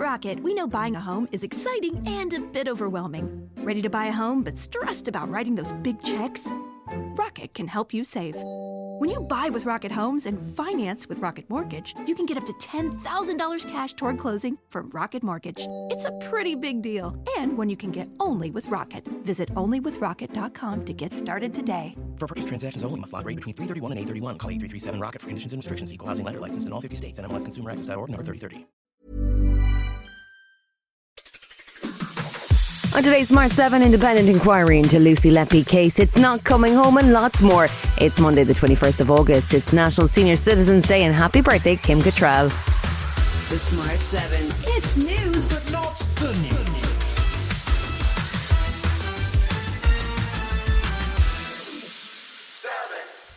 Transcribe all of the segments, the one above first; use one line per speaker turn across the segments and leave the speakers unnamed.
Rocket, we know buying a home is exciting and a bit overwhelming. Ready to buy a home but stressed about writing those big checks? Rocket can help you save. When you buy with Rocket Homes and finance with Rocket Mortgage, you can get up to $10,000 cash toward closing from Rocket Mortgage. It's a pretty big deal, and one you can get only with Rocket. Visit onlywithrocket.com to get started today.
For purchase transactions only, must log rate between 331 and 831. Call 8337-ROCKET for conditions and restrictions. Equal housing lender licensed in all 50 states. NMLSconsumeraccess.org number 3030.
On today's March 7 independent inquiry into Lucie Letby case, it's not coming home and lots more. It's Monday the 21st of August. It's National Senior Citizens Day and happy birthday Kim Cattrall.
The Smart 7. It's news, but not the news.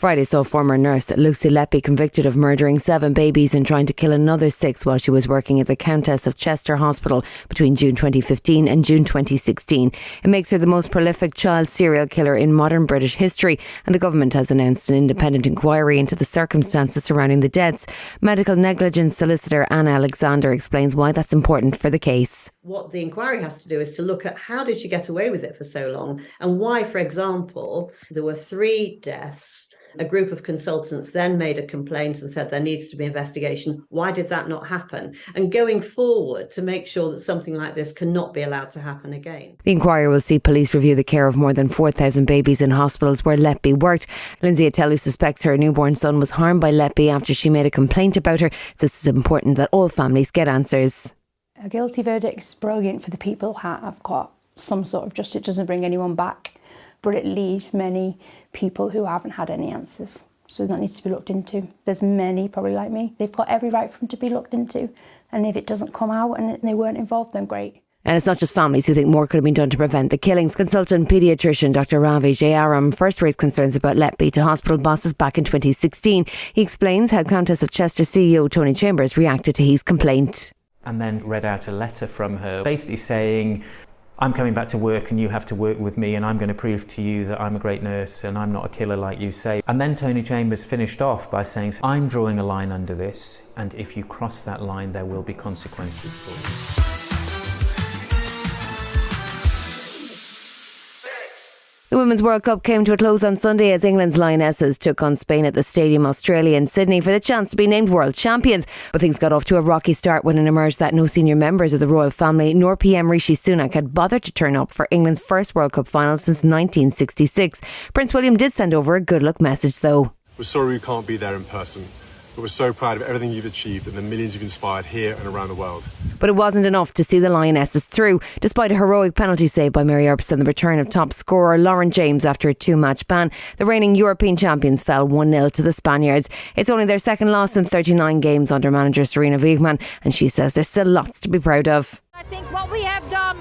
Friday saw former nurse Lucie Letby convicted of murdering 7 babies and trying to kill another 6 while she was working at the Countess of Chester Hospital between June 2015 and June 2016. It makes her the most prolific child serial killer in modern British history, and the government has announced an independent inquiry into the circumstances surrounding the deaths. Medical negligence solicitor Anna Alexander explains why that's important for the case.
What the inquiry has to do is to look at how did she get away with it for so long, and why, for example, there were 3 deaths. A group of consultants then made a complaint and said there needs to be investigation. Why did that not happen? And going forward to make sure that something like this cannot be allowed to happen again.
The inquiry will see police review the care of more than 4,000 babies in hospitals where Letby worked. Lindsay Attelu suspects her newborn son was harmed by Letby after she made a complaint about her. This is important that all families get answers.
A guilty verdict is brilliant for the people who have got some sort of justice. It doesn't bring anyone back, but it leaves many people who haven't had any answers. So that needs to be looked into. There's many probably like me. They've got every right for them to be looked into. And if it doesn't come out and they weren't involved, then great. And it's not just families who think more could have been done to prevent the killings. Consultant paediatrician Dr. Ravi Jayaram first raised concerns about Letby to hospital bosses back in 2016. He explains how Countess of Chester CEO Tony Chambers reacted to his complaint.
And then read out a letter from her basically saying, I'm coming back to work and you have to work with me and I'm going to prove to you that I'm a great nurse and I'm not a killer like you say. And then Tony Chambers finished off by saying, I'm drawing a line under this, and if you cross that line there will be consequences for you.
The Women's World Cup came to a close on Sunday as England's Lionesses took on Spain at the Stadium Australia in Sydney for the chance to be named world champions. But things got off to a rocky start when it emerged that no senior members of the royal family nor PM Rishi Sunak had bothered to turn up for England's first World Cup final since 1966. Prince William did send over a good luck message though.
We're sorry we can't be there in person, but we're so proud of everything you've achieved and the millions you've inspired here and around the world.
But it wasn't enough to see the Lionesses through, despite a heroic penalty save by Mary Earps and the return of top scorer Lauren James after a 2-match ban. The reigning European champions fell 1-0 to the Spaniards. It's only their second loss in 39 games under manager Serena Wiegmann, and she says there's still lots to be proud of.
I think what we have done,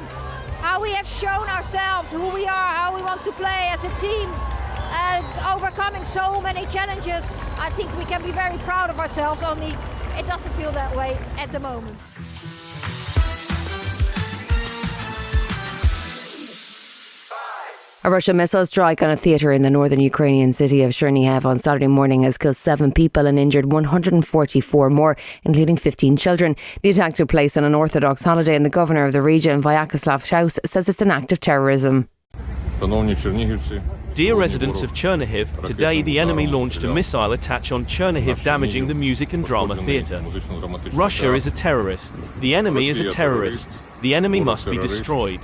how we have shown ourselves, who we are, how we want to play as a team, overcoming so many challenges, I think we can be very proud of ourselves, only it doesn't feel that way at the moment.
A Russian missile strike on a theatre in the northern Ukrainian city of Chernihiv on Saturday morning has killed 7 people and injured 144 more, including 15 children. The attack took place on an Orthodox holiday, and the governor of the region, Vyacheslav Schaus, says it's an act of terrorism.
Dear residents of Chernihiv, today the enemy launched a missile attack on Chernihiv, damaging the music and drama theatre. Russia is a terrorist. The enemy is a terrorist. The enemy must be destroyed.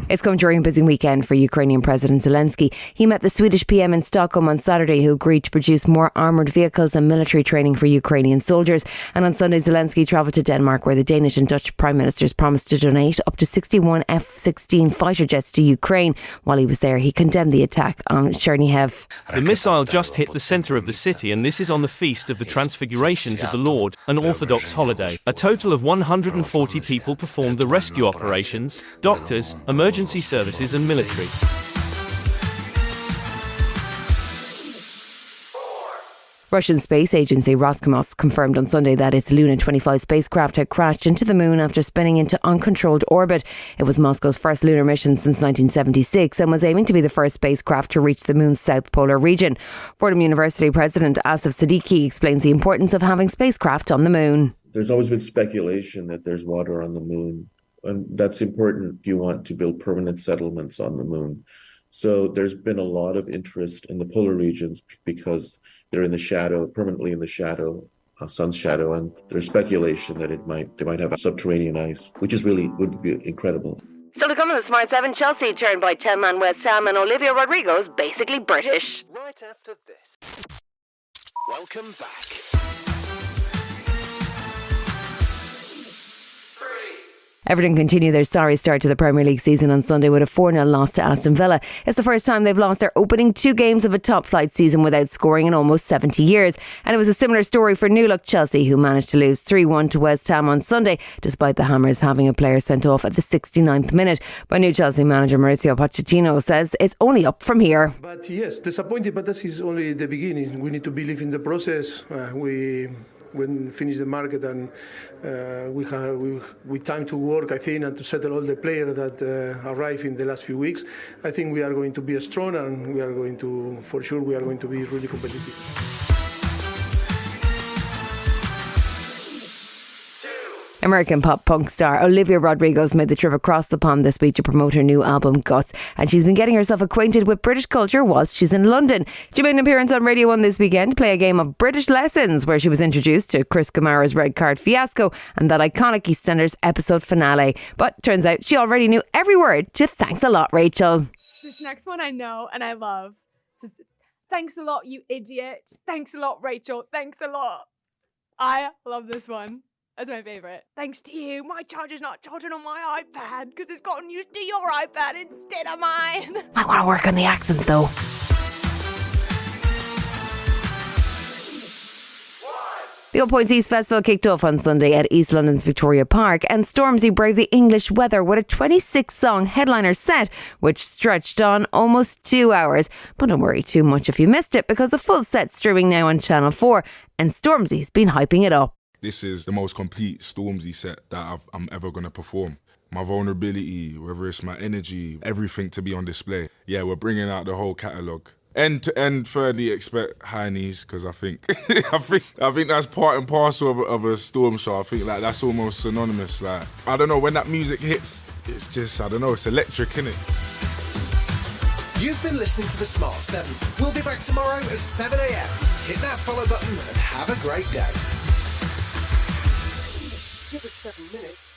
It's come during a busy weekend for Ukrainian President Zelensky. He met the Swedish PM in Stockholm on Saturday, who agreed to produce more armoured vehicles and military training for Ukrainian soldiers. And on Sunday, Zelensky travelled to Denmark, where the Danish and Dutch Prime Ministers promised to donate up to 61 F-16 fighter jets to Ukraine. While he was there, he condemned the attack on Chernihiv.
The missile just hit the centre of the city, and this is on the Feast of the Transfigurations of the Lord, an Orthodox holiday. A total of 140 people performed the rescue operations: doctors, emergency services and military.
Russian space agency Roscosmos confirmed on Sunday that its Luna 25 spacecraft had crashed into the moon after spinning into uncontrolled orbit. It was Moscow's first lunar mission since 1976 and was aiming to be the first spacecraft to reach the moon's south polar region. Fordham University President Asif Siddiqui explains the importance of having spacecraft on the moon.
There's always been speculation that there's water on the moon, and that's important if you want to build permanent settlements on the moon. So there's been a lot of interest in the polar regions because they're in the shadow, permanently in the shadow, sun's shadow, and there's speculation that they might have subterranean ice, which would be incredible.
Still to come in the Smart 7, Chelsea turned by 10-man West Ham and Olivia Rodrigo's basically British.
Right after this. Welcome back.
Everton continue their sorry start to the Premier League season on Sunday with a 4-0 loss to Aston Villa. It's the first time they've lost their opening 2 games of a top-flight season without scoring in almost 70 years. And it was a similar story for new-look Chelsea, who managed to lose 3-1 to West Ham on Sunday, despite the Hammers having a player sent off at the 69th minute. But new Chelsea manager Mauricio Pochettino says it's only up from here.
But yes, disappointed, but that is only the beginning. We need to believe in the process. We finish the market and we time to work, I think, and to settle all the players that arrived in the last few weeks. I think we are going to be strong, and we are going to be really competitive.
American pop punk star Olivia Rodrigo's made the trip across the pond this week to promote her new album Guts, and she's been getting herself acquainted with British culture whilst she's in London. She made an appearance on Radio 1 this weekend to play a game of British Lessons, where she was introduced to Chris Kamara's red card fiasco and that iconic EastEnders episode finale. But turns out she already knew every word to Thanks a Lot, Rachel.
This next one I know and I love. Says, thanks a lot, you idiot. Thanks a lot, Rachel. Thanks a lot. I love this one. That's my favourite. Thanks to you, my charger's not charging on my iPad because it's gotten used to your iPad instead of mine.
I want to work on the accent though. The All Points East Festival kicked off on Sunday at East London's Victoria Park, and Stormzy braved the English weather with a 26-song headliner set, which stretched on almost 2 hours. But don't worry too much if you missed it, because the full set's streaming now on Channel 4, and Stormzy's been hyping it up.
This is the most complete Stormzy set that I'm ever going to perform. My vulnerability, whether it's my energy, everything to be on display. Yeah, we're bringing out the whole catalogue. End to end, thirdly, expect high knees, because I think that's part and parcel of a Storm show. I think like that's almost synonymous. Like, I don't know, when that music hits, it's just, I don't know, it's electric, innit?
You've been listening to The Smart 7. We'll be back tomorrow at 7 a.m. Hit that follow button and have a great day. Give us 7 minutes